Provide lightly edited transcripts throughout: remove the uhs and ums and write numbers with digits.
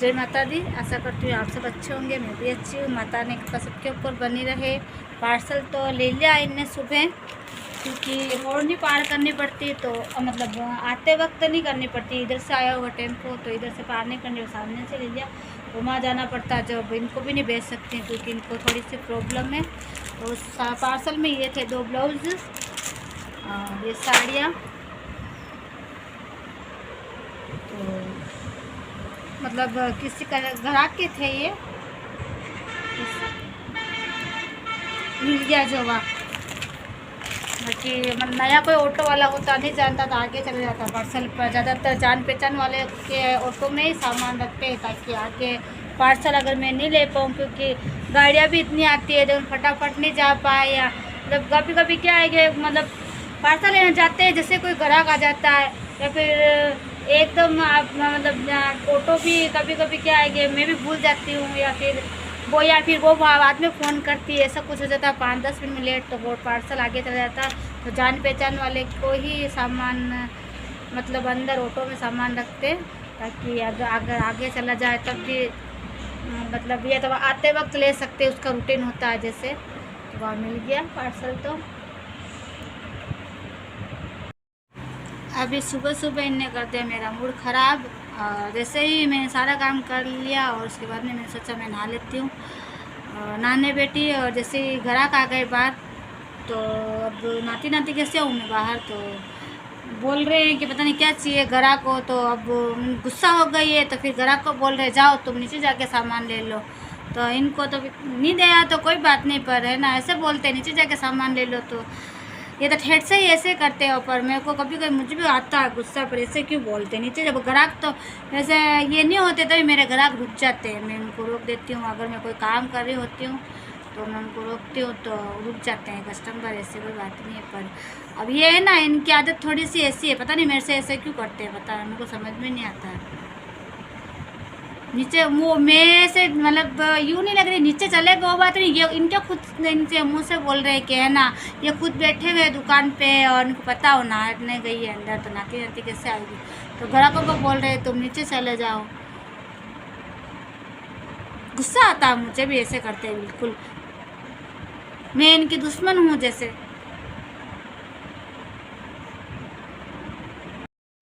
जय माता दी। आशा करती हूँ आप सब अच्छे होंगे, मैं भी अच्छी हूँ। माता ने कृपा सबके ऊपर बनी रहे। पार्सल तो ले लिया इनने सुबह, क्योंकि रोड नहीं पार करनी पड़ती, तो मतलब आते वक्त नहीं करनी पड़ती। इधर से आया हुआ टेम्पो, तो इधर से पार नहीं करनी, सामने से ले लिया। घुमा जाना पड़ता, जब इनको भी नहीं भेज सकती क्योंकि इनको थोड़ी सी प्रॉब्लम है। तो पार्सल में ये थे 2 ब्लाउज, ये साड़ियाँ, तो मतलब किसी का ग्राहक के थे, ये मिल गया जवाब। बाकी मतलब नया कोई ऑटो वाला होता नहीं जानता था, आगे चला जाता। पार्सल पर ज़्यादातर जान पहचान वाले के ऑटो में ही सामान रखते हैं, ताकि आगे पार्सल अगर मैं नहीं ले पाऊँ, क्योंकि गाड़ियाँ भी इतनी आती है, तो फटाफट नहीं जा पाए। या मतलब कभी कभी क्या है कि मतलब पार्सल लेना जाते हैं, जैसे कोई ग्राहक आ जाता है, या फिर एकदम आप मतलब ऑटो भी कभी कभी क्या है कि मैं भी भूल जाती हूँ, या फिर वो बाद में फ़ोन करती है, ऐसा कुछ हो जाता है 5-10 मिनट में लेट, तो वो पार्सल आगे चला जाता है। तो जान पहचान वाले को ही सामान मतलब अंदर ऑटो में सामान रखते, ताकि अगर आगे चला जाए तब भी मतलब ये तो आते वक्त ले सकते, उसका रूटीन होता है जैसे। तो वहाँ मिल गया पार्सल। तो अभी सुबह सुबह इनने कर दिया मेरा मूड ख़राब। जैसे ही मैंने सारा काम कर लिया और उसके बाद में मैंने सोचा मैं नहा लेती हूँ। नहाने बैठी और जैसे ही ग्राहक आ गए बाहर, तो अब नाती नाती कैसे हूँ मैं बाहर, तो बोल रहे हैं कि पता नहीं क्या चाहिए ग्राहक को। तो अब गुस्सा हो गई है, तो फिर ग्राहक को बोल रहे जाओ तुम नीचे जाके सामान ले लो। तो इनको तो नहीं दिया तो कोई बात नहीं, पर है ना ऐसे बोलते नीचे जाके सामान ले लो। तो ये तो ठेठ से ही ऐसे करते हो, पर मेरे को कभी कभी मुझे भी आता है गुस्सा, पर ऐसे क्यों बोलते नीचे। जब ग्राहक तो ऐसे ये नहीं होते तभी मेरे ग्राहक रुक जाते हैं, मैं उनको रोक देती हूँ। अगर मैं कोई काम कर रही होती हूँ तो मैं उनको रोकती हूँ, तो रुक जाते हैं कस्टमर, ऐसे कोई बात नहीं है। पर अब ये है ना, इनकी आदत थोड़ी सी ऐसी है, पता नहीं मेरे से ऐसे क्यों करते हैं, पता है, उनको समझ में नहीं आता है। नीचे मुँह में से मतलब यूँ नहीं लग रही, नीचे चले गए वो बात नहीं, ये इनके खुद इनसे मुंह से बोल रहे हैं कि है ना, ये खुद बैठे हुए दुकान पे और इनको पता हो नहाने गई है अंदर, तो नाती नाती कैसे आएगी। तो ग्राहकों को बोल रहे हैं तुम नीचे चले जाओ। गुस्सा आता है, मुझे भी ऐसे करते हैं बिल्कुल, मैं इनकी दुश्मन हूँ जैसे।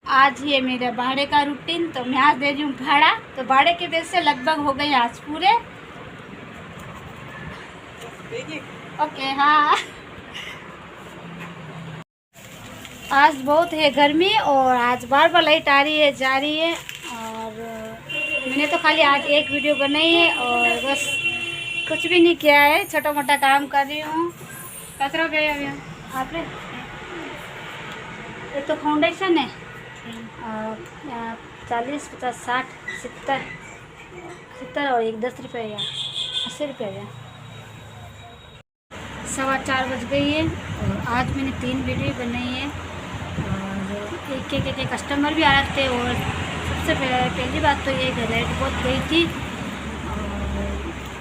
आज ये मेरा भाड़े का रूटीन, तो मैं आज दे रही हूँ भाड़ा। तो भाड़े के पैसे लगभग हो गए आज पूरे। ओके हाँ, आज बहुत है गर्मी, और आज बार बार लाइट आ रही है जा रही है। और मैंने तो खाली आज एक वीडियो बनाई है और बस कुछ भी नहीं किया है, छोटा मोटा काम कर रही हूँ। कचरा गया आप रे, एक तो फाउंडेशन है 40, 50, 60, 70 और एक 10 रुपये या 80 रुपये या। 4:15 बज गई है और आज मैंने 3 वीडियो बनाई है, और एक कस्टमर भी आ रहे थे। और सबसे पहली बात तो ये लाइट बहुत गई थी, और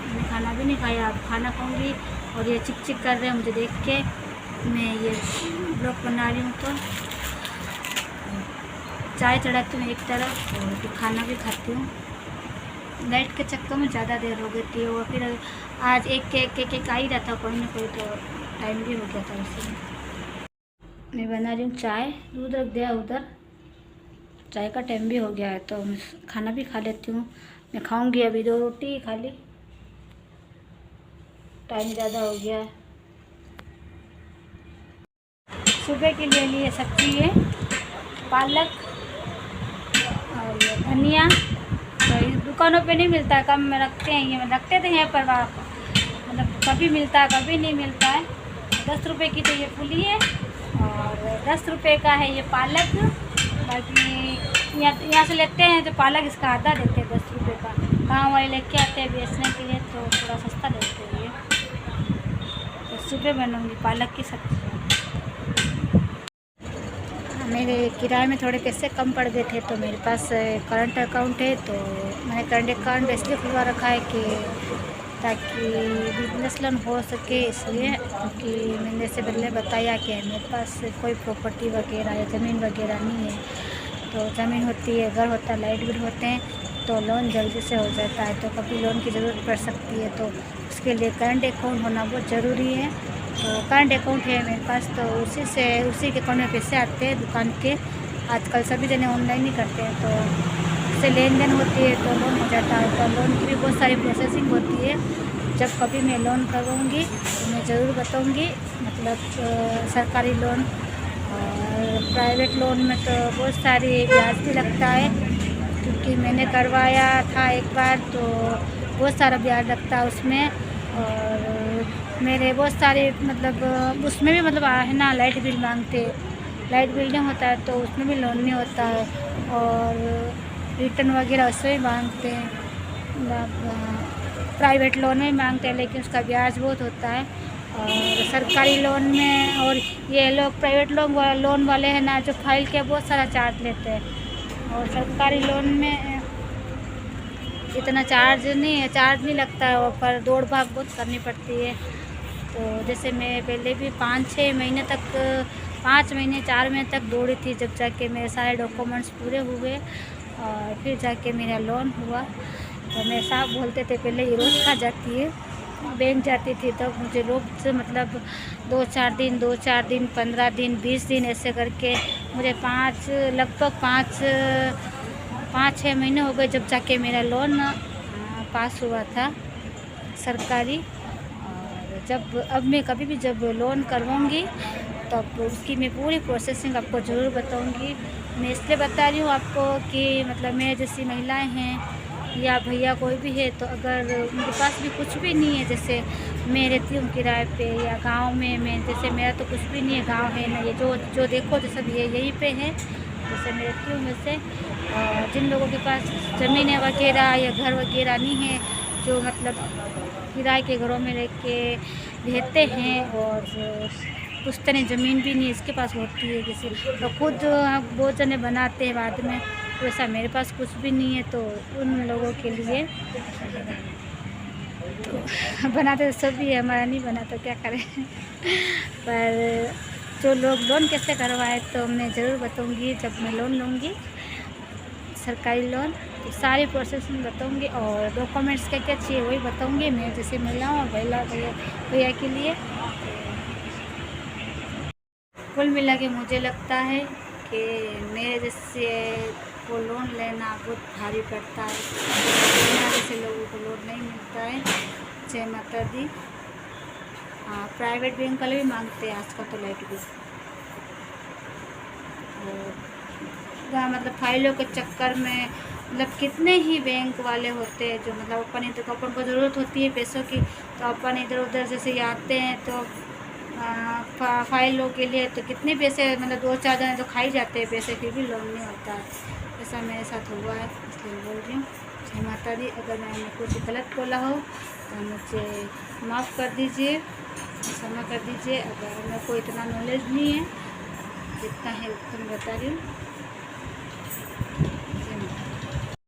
मैं खाना भी नहीं खाया, अब खाना खाऊंगी। और ये चिक चिक कर रहे हैं मुझे देख के, मैं ये ब्लॉग बना रही हूँ। तो चाय चढ़ाती हूँ एक तरफ और फिर खाना भी खाती हूँ। लाइट के चक्कर में ज़्यादा देर हो गई थी, और फिर आज एक आ ही रहा था कोई ना कोई, तो टाइम भी हो गया था उससे। मैं बना रही हूँ चाय, दूध रख दिया उधर, चाय का टाइम भी हो गया है, तो मैं खाना भी खा लेती हूँ। मैं खाऊंगी अभी 2 रोटी खा ली, टाइम ज़्यादा हो गया है। सुबह के लिए सब्जी है पालक और ये धनिया, तो इस दुकानों पे नहीं मिलता है, कम में रखते हैं, ये रखते थे यहाँ पर, मतलब कभी मिलता है कभी नहीं मिलता है। 10 रुपये की तो ये फूली है, और 10 रुपये का है ये पालक। बाकी यहाँ से लेते हैं तो पालक इसका आधा देते हैं 10 रुपये का, गाँव वाले लेके आते हैं बेचने के लिए, तो थोड़ा सस्ता देते हैं ये। तो सुबह बनाऊँगी पालक की सब्ज़ी। मेरे किराए में थोड़े पैसे कम पड़ गए थे, तो मेरे पास करंट अकाउंट है, तो मैंने करंट अकाउंट इसलिए खुलवा रखा है कि ताकि बिजनेस लोन हो सके, इसलिए। क्योंकि मैंने इससे पहले बताया कि मेरे पास कोई प्रॉपर्टी वगैरह या ज़मीन वगैरह नहीं है। तो ज़मीन होती है, घर होता है, लाइट बिल होते हैं, तो लोन जल्दी से हो जाता है। तो कभी लोन की ज़रूरत पड़ सकती है, तो उसके लिए करंट अकाउंट होना बहुत ज़रूरी है। तो करंट अकाउंट है मेरे पास, तो उसी के अकाउंट में पैसे आते हैं दुकान के। आजकल सभी जने ऑनलाइन ही करते हैं, तो उससे लेन देन होती है तो लोन हो जाता है। तो लोन की भी बहुत सारी प्रोसेसिंग होती है। जब कभी मैं लोन करवाऊँगी तो मैं ज़रूर बताऊँगी। मतलब सरकारी लोन और प्राइवेट लोन में तो बहुत सारी ब्याज भी लगता है, क्योंकि मैंने करवाया था एक बार, तो बहुत सारा ब्याज लगता है उसमें। और मेरे बहुत सारे मतलब उसमें भी मतलब है ना, लाइट बिल मांगते, लाइट बिल नहीं होता है तो उसमें भी लोन नहीं होता है। और रिटर्न वगैरह उसमें भी मांगते हैं, मतलब प्राइवेट लोन में मांगते हैं, लेकिन उसका ब्याज बहुत होता है। और सरकारी लोन में और ये लोग प्राइवेट लोन वाले हैं ना, जो फाइल के बहुत सारा चार्ज लेते हैं। और सरकारी लोन में इतना चार्ज नहीं लगता है, और पर दौड़ भाग बहुत करनी पड़ती है। तो जैसे मैं पहले भी 5-6 महीने तक 5 महीने 4 महीने तक दौड़ी थी, जब जाके मेरे सारे डॉक्यूमेंट्स पूरे हुए और फिर जाके मेरा लोन हुआ। तो मेरे साहब बोलते थे पहले ये रोज़ खा जाती है, बैंक जाती थी तो मुझे लोग से मतलब 2-4 दिन 15 दिन 20 दिन ऐसे करके मुझे लगभग 5-6 महीने हो गए जब जाके मेरा लोन पास हुआ था सरकारी। और अब मैं कभी भी जब लोन करवाऊँगी तब उसकी मैं पूरी प्रोसेसिंग आपको ज़रूर बताऊँगी। मैं इसलिए बता रही हूँ आपको कि मतलब मेरे जैसी महिलाएं हैं या भैया कोई भी है, तो अगर उनके पास भी कुछ भी नहीं है, जैसे मैं रहती हूँ किराए पे या गांव में, मैं जैसे मेरा तो कुछ भी नहीं है, गांव है ना, ये जो देखो तो सब ये यहीं पे है जैसे मैं रहती हूँ वैसे। जिन लोगों के पास ज़मीनें वगैरह या घर वगैरह नहीं है, जो मतलब किराए के घरों में रह के रहते हैं और पुश्तैनी ज़मीन भी नहीं इसके पास होती है किसी, तो खुद बहुत जने बनाते हैं बाद में, वैसा मेरे पास कुछ भी नहीं है। तो उन लोगों के लिए तो बनाते तो सभी है, हमारा नहीं बना तो क्या करें पर जो लोग लोन कैसे करवाए तो मैं ज़रूर बताऊंगी जब मैं लोन लूँगी सरकारी लोन, तो सारी प्रोसेस में बताऊंगी। और डॉक्यूमेंट्स क्या क्या चाहिए वही बताऊंगी मैं, जैसे महिलाओं और भैया के लिए। कुल मिला के मुझे लगता है कि मेरे जैसे को लोन लेना बहुत भारी पड़ता है, मेरे जैसे लोगों को लोन नहीं मिलता है। जय माता दी। हाँ, प्राइवेट बैंक वाले भी मांगते हैं आजकल तो लाइट बिल। और मतलब फाइलों के चक्कर में मतलब कितने ही बैंक वाले होते हैं जो मतलब अपन को ज़रूरत होती है पैसों की, तो अपन इधर उधर जैसे आते हैं तो फाइलों के लिए तो कितने पैसे मतलब 2-4 जने तो खा ही जाते हैं पैसे, फिर भी लोन नहीं होता है। ऐसा मेरे साथ हुआ है, इसलिए बोल रही हूँ। जय माता दी। अगर मैंने कुछ गलत बोला हो तो मुझे माफ़ कर दीजिए, क्षमा कर दीजिए। अगर मेरे को इतना नॉलेज नहीं है, जितना है उतना बता रही हूँ।